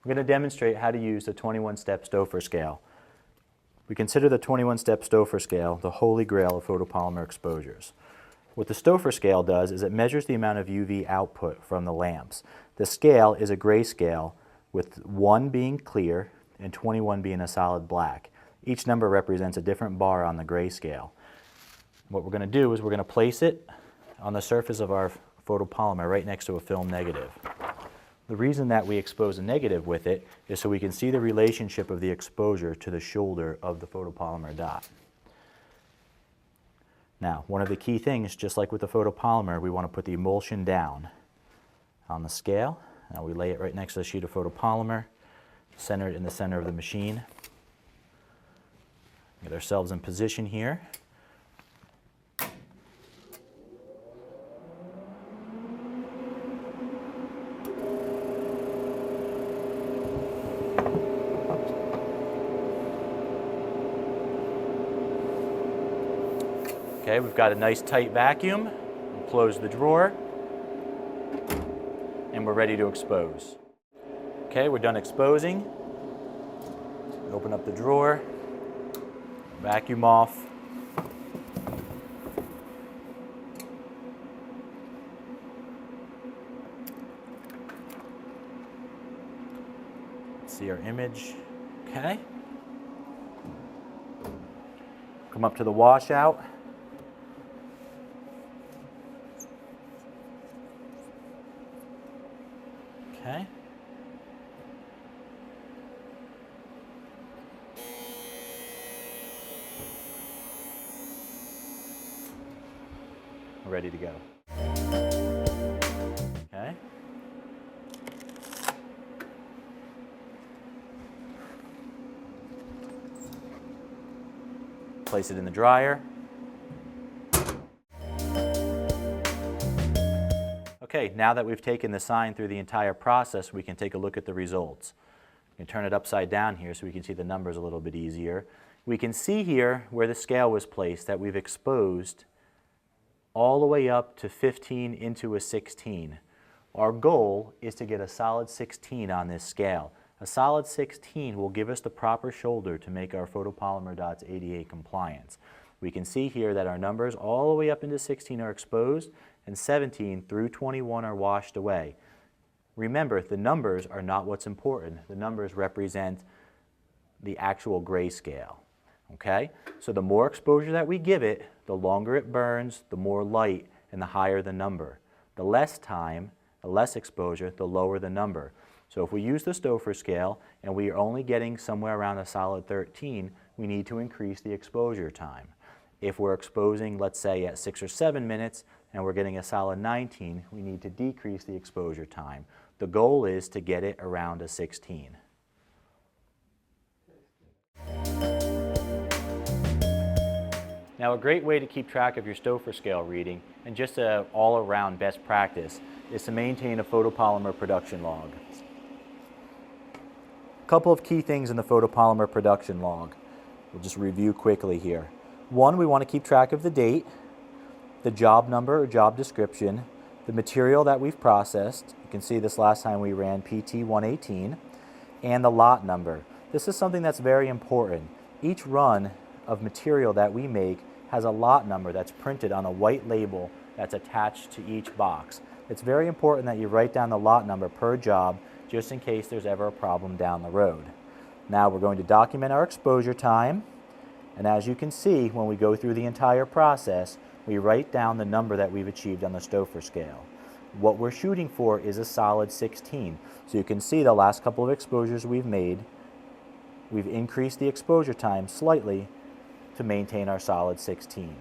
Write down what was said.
I'm going to demonstrate how to use the 21-step Stouffer scale. We consider the 21-step Stouffer scale the holy grail of photopolymer exposures. What the Stouffer scale does is it measures the amount of UV output from the lamps. The scale is a gray scale with 1 being clear and 21 being a solid black. Each number represents a different bar on the gray scale. What we're going to do is we're going to place it on the surface of our photopolymer right next to a film negative. The reason that we expose a negative with it is so we can see the relationship of the exposure to the shoulder of the photopolymer dot. Now, one of the key things, just like with the photopolymer, we want to put the emulsion down on the scale. Now we lay it right next to the sheet of photopolymer, centered in the center of the machine. Get ourselves in position here. Okay, we've got a nice tight vacuum. We'll close the drawer, and we're ready to expose. Okay, we're done exposing. Open up the drawer, vacuum off. See our image. Okay. Come up to the washout. Okay. We're ready to go. Okay. Place it in the dryer. Okay, now that we've taken the sign through the entire process, we can take a look at the results. We can turn it upside down here so we can see the numbers a little bit easier. We can see here where the scale was placed that we've exposed all the way up to 15 into a 16. Our goal is to get a solid 16 on this scale. A solid 16 will give us the proper shoulder to make our photopolymer dots ADA compliant. We can see here that our numbers all the way up into 16 are exposed and 17 through 21 are washed away. Remember, the numbers are not what's important. The numbers represent the actual grayscale. Okay? So the more exposure that we give it, the longer it burns, the more light, and the higher the number. The less time, the less exposure, the lower the number. So if we use the Stouffer scale and we are only getting somewhere around a solid 13, we need to increase the exposure time. If we're exposing, let's say, at 6 or 7 minutes and we're getting a solid 19, we need to decrease the exposure time. The goal is to get it around a 16. Now, a great way to keep track of your Stouffer scale reading, and just an all-around best practice, is to maintain a photopolymer production log. A couple of key things in the photopolymer production log. We'll just review quickly here. One, we want to keep track of the date, the job number or job description, the material that we've processed. You can see this last time we ran PT118, and the lot number. This is something that's very important. Each run of material that we make has a lot number that's printed on a white label that's attached to each box. It's very important that you write down the lot number per job just in case there's ever a problem down the road. Now we're going to document our exposure time, and as you can see, when we go through the entire process, we write down the number that we've achieved on the Stouffer scale. What we're shooting for is a solid 16. So you can see the last couple of exposures we've made, we've increased the exposure time slightly to maintain our solid 16.